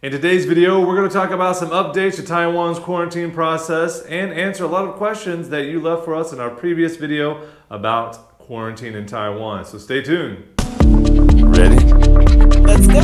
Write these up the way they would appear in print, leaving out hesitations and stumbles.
In today's video, we're going to talk about some updates to Taiwan's quarantine process and answer a lot of questions that you left for us in our previous video about quarantine in Taiwan. So stay tuned. Ready? Let's go.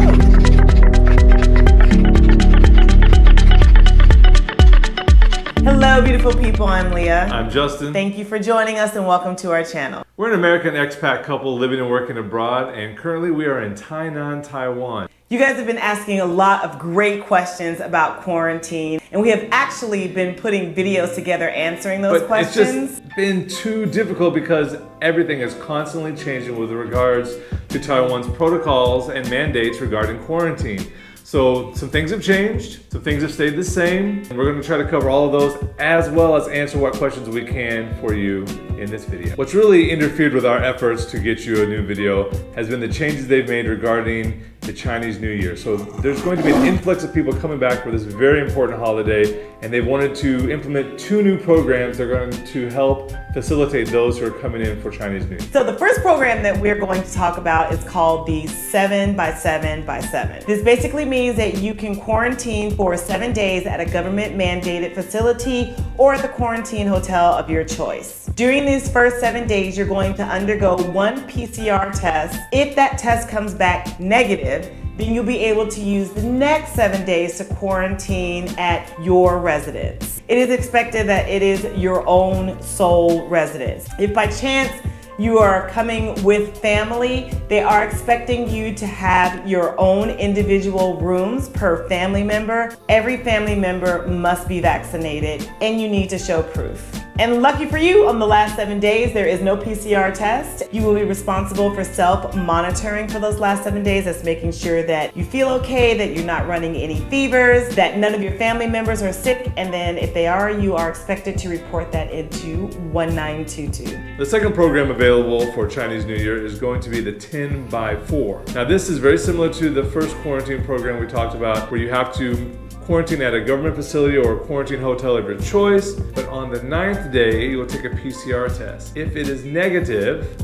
Hello, beautiful people. I'm Leah. I'm Justin. Thank you for joining us and welcome to our channel. We're an American expat couple living and working abroad, and currently we are in Tainan, Taiwan. You guys have been asking a lot of great questions about quarantine, and we have actually been putting videos together answering those questions. It's just been too difficult because everything is constantly changing with regards to Taiwan's protocols and mandates regarding quarantine. So some things have changed, some things have stayed the same, and we're going to try to cover all of those as well as answer what questions we can for you in this video. What's really interfered with our efforts to get you a new video has been the changes they've made regarding the Chinese New Year. So there's going to be an influx of people coming back for this very important holiday, and they've wanted to implement 2 new programs that are going to help facilitate those who are coming in for Chinese New Year. So the first program that we're going to talk about is called the 7x7x7. This basically means that you can quarantine for 7 days at a government mandated facility or at the quarantine hotel of your choice. During these first 7 days, you're going to undergo 1 PCR test. If that test comes back negative, then you'll be able to use the next 7 days to quarantine at your residence. It is expected that it is your own sole residence. If by chance you are coming with family, they are expecting you to have your own individual rooms per family member. Every family member must be vaccinated and you need to show proof. And lucky for you, on the last 7 days, there is no PCR test. You will be responsible for self-monitoring for those last 7 days. That's making sure that you feel okay, that you're not running any fevers, that none of your family members are sick, and then if they are, you are expected to report that into 1922. The second program available for Chinese New Year is going to be the 10x4. Now this is very similar to the first quarantine program we talked about, where you have to quarantine at a government facility or a quarantine hotel of your choice, but on the 9th day, you will take a PCR test. If it is negative,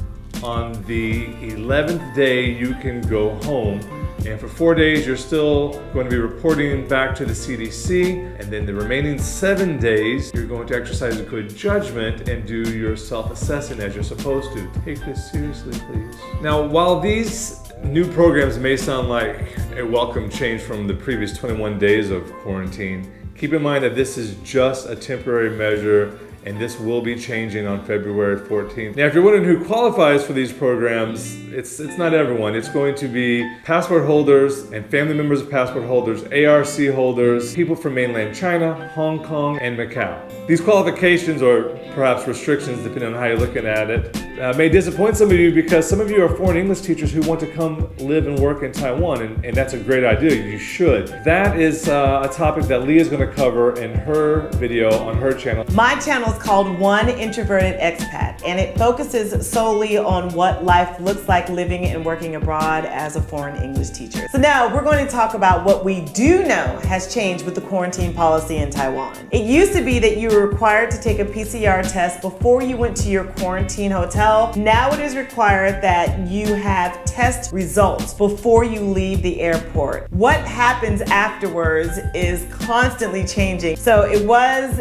on the 11th day, you can go home. And for 4 days, you're still going to be reporting back to the CDC. And then the remaining 7 days, you're going to exercise good judgment and do your self-assessing as you're supposed to. Take this seriously, please. Now, while these new programs may sound like a welcome change from the previous 21 days of quarantine, keep in mind that this is just a temporary measure and this will be changing on February 14th. Now, if you're wondering who qualifies for these programs, it's not everyone. It's going to be passport holders and family members of passport holders, ARC holders, people from mainland China, Hong Kong, and Macau. These qualifications, or perhaps restrictions, depending on how you're looking at it, may disappoint some of you because some of you are foreign English teachers who want to come live and work in Taiwan, and that's a great idea. You should. That is a topic that Leah is going to cover in her video on her channel. My channel is called One Introverted Expat, and it focuses solely on what life looks like living and working abroad as a foreign English teacher. So now we're going to talk about what we do know has changed with the quarantine policy in Taiwan. It used to be that you were required to take a PCR test before you went to your quarantine hotel. Now it is required that you have test results before you leave the airport. What happens afterwards is constantly changing. So it was,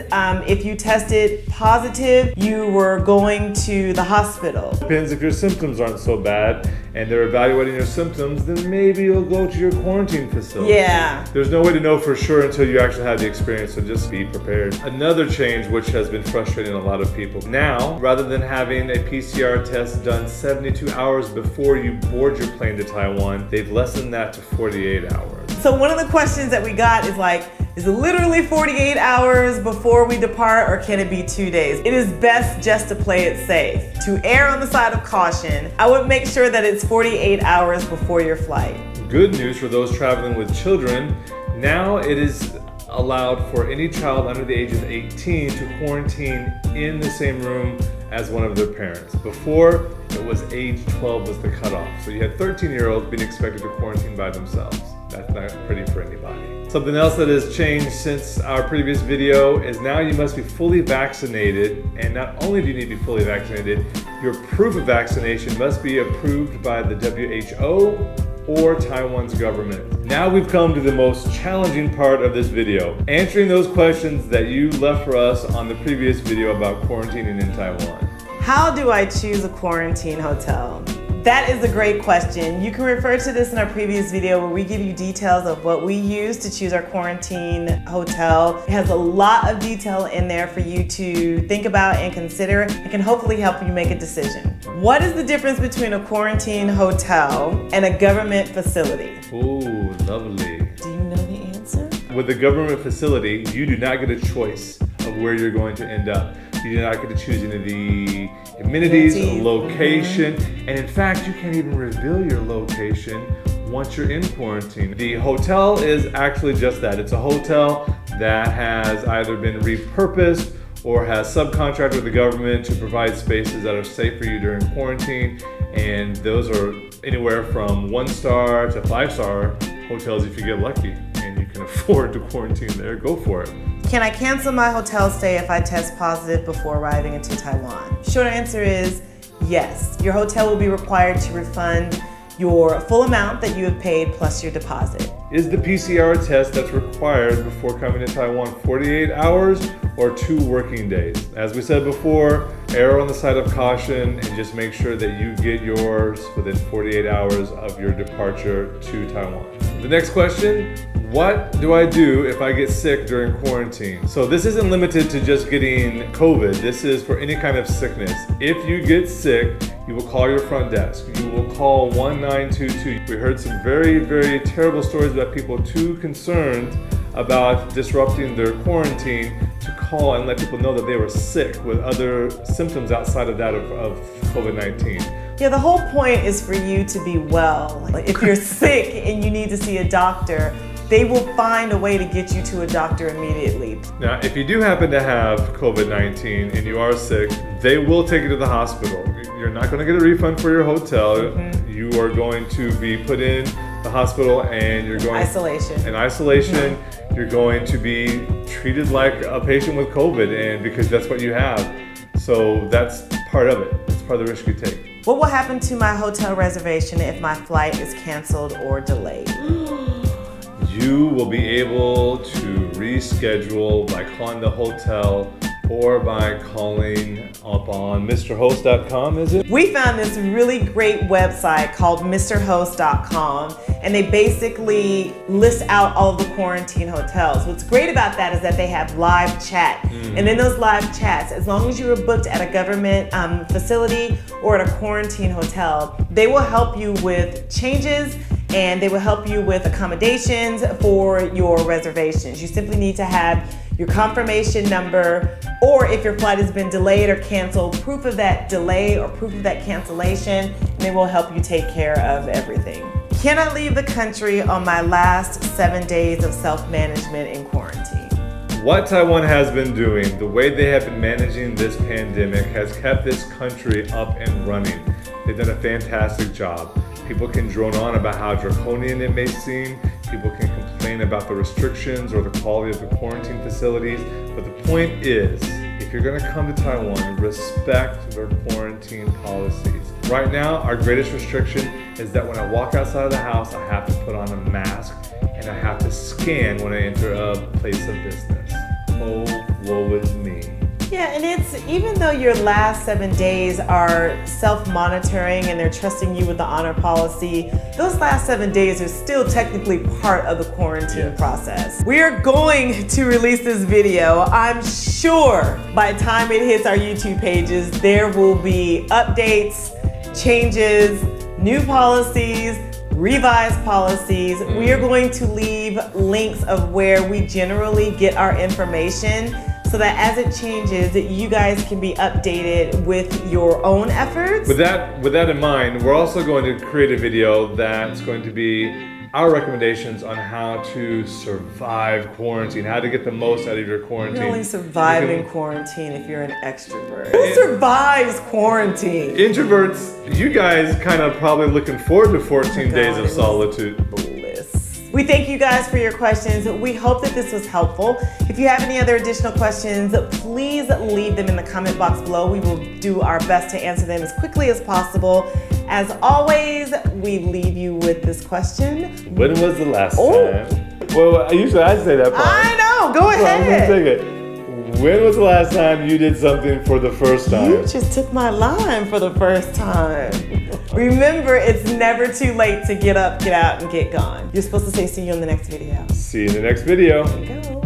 if you tested positive, you were going to the hospital. Depends if your symptoms aren't so bad and they're evaluating your symptoms, then maybe you'll go to your quarantine facility. Yeah. There's no way to know for sure until you actually have the experience, so just be prepared. Another change which has been frustrating a lot of people. Now, rather than having a PCR test done 72 hours before you board your plane to Taiwan, they've lessened that to 48 hours. So one of the questions that we got is like, is it literally 48 hours before we depart, or can it be 2 days? It is best just to play it safe. To err on the side of caution, I would make sure that it's 48 hours before your flight. Good news for those traveling with children. Now it is allowed for any child under the age of 18 to quarantine in the same room as one of their parents. Before, it was age 12 was the cutoff. So you had 13-year-olds being expected to quarantine by themselves. That's not pretty for anybody. Something else that has changed since our previous video is now you must be fully vaccinated, and not only do you need to be fully vaccinated, your proof of vaccination must be approved by the WHO or Taiwan's government. Now we've come to the most challenging part of this video, answering those questions that you left for us on the previous video about quarantining in Taiwan. How do I choose a quarantine hotel? That is a great question. You can refer to this in our previous video where we give you details of what we use to choose our quarantine hotel. It has a lot of detail in there for you to think about and consider. It can hopefully help you make a decision. What is the difference between a quarantine hotel and a government facility? Ooh, lovely. Do you know the answer? With a government facility, you do not get a choice of where you're going to end up. You do not get to choose any of the amenities, location, and in fact, you can't even reveal your location once you're in quarantine. The hotel is actually just that. It's a hotel that has either been repurposed or has subcontracted with the government to provide spaces that are safe for you during quarantine, and those are anywhere from 1-star to 5-star hotels if you get lucky and you can afford to quarantine there. Go for it. Can I cancel my hotel stay if I test positive before arriving into Taiwan? Short answer is yes. Your hotel will be required to refund your full amount that you have paid plus your deposit. Is the PCR test that's required before coming to Taiwan 48 hours or 2 working days? As we said before, err on the side of caution and just make sure that you get yours within 48 hours of your departure to Taiwan. The next question, what do I do if I get sick during quarantine? So this isn't limited to just getting COVID. This is for any kind of sickness. If you get sick, you will call your front desk. You will call 1922. We heard some very, very terrible stories about people too concerned about disrupting their quarantine to call and let people know that they were sick with other symptoms outside of that of COVID-19. Yeah, the whole point is for you to be well. If you're sick and you need to see a doctor, they will find a way to get you to a doctor immediately. Now, if you do happen to have COVID-19 and you are sick, they will take you to the hospital. You're not going to get a refund for your hotel. Mm-hmm. You are going to be put in the hospital and you're going in isolation. Mm-hmm. You're going to be treated like a patient with COVID, and because that's what you have. So that's part of it. It's part of the risk you take. What will happen to my hotel reservation if my flight is canceled or delayed? You will be able to reschedule by calling the hotel or by calling up on MrHost.com, is it? We found this really great website called MrHost.com, and they basically list out all of the quarantine hotels. What's great about that is that they have live chat. And in those live chats, as long as you were booked at a government facility or at a quarantine hotel, they will help you with changes and they will help you with accommodations for your reservations. You simply need to have your confirmation number, or if your flight has been delayed or canceled, proof of that delay or proof of that cancellation, and they will help you take care of everything. Can I leave the country on my last 7 days of self-management in quarantine? What Taiwan has been doing, the way they have been managing this pandemic, has kept this country up and running. They've done a fantastic job. People can drone on about how draconian it may seem. People can complain about the restrictions or the quality of the quarantine facilities. But the point is, if you're gonna come to Taiwan, respect their quarantine policies. Right now, our greatest restriction is that when I walk outside of the house, I have to put on a mask and I have to scan when I enter a place of business. Oh, woe is me. Yeah, and it's, even though your last 7 days are self-monitoring and they're trusting you with the honor policy, those last 7 days are still technically part of the quarantine process. We're going to release this video. I'm sure by the time it hits our YouTube pages, there will be updates, changes, new policies, revised policies. We are going to leave links of where we generally get our information, so that as it changes, you guys can be updated with your own efforts. With that in mind, we're also going to create a video that's going to be our recommendations on how to survive quarantine, how to get the most out of your quarantine. You only survive in quarantine if you're an extrovert. Who survives quarantine? Introverts, you guys kind of probably looking forward to 14 days of solitude. We thank you guys for your questions. We hope that this was helpful. If you have any other additional questions, please leave them in the comment box below. We will do our best to answer them as quickly as possible. As always, we leave you with this question. When was the last Oh. time? Well, usually I say that part. I know, go So I'm gonna ahead. take it. When was the last time you did something for the first time? You just took my line for the first time. Remember, it's never too late to get up, get out, and get gone. You're supposed to say see you in the next video. See you in the next video. Go.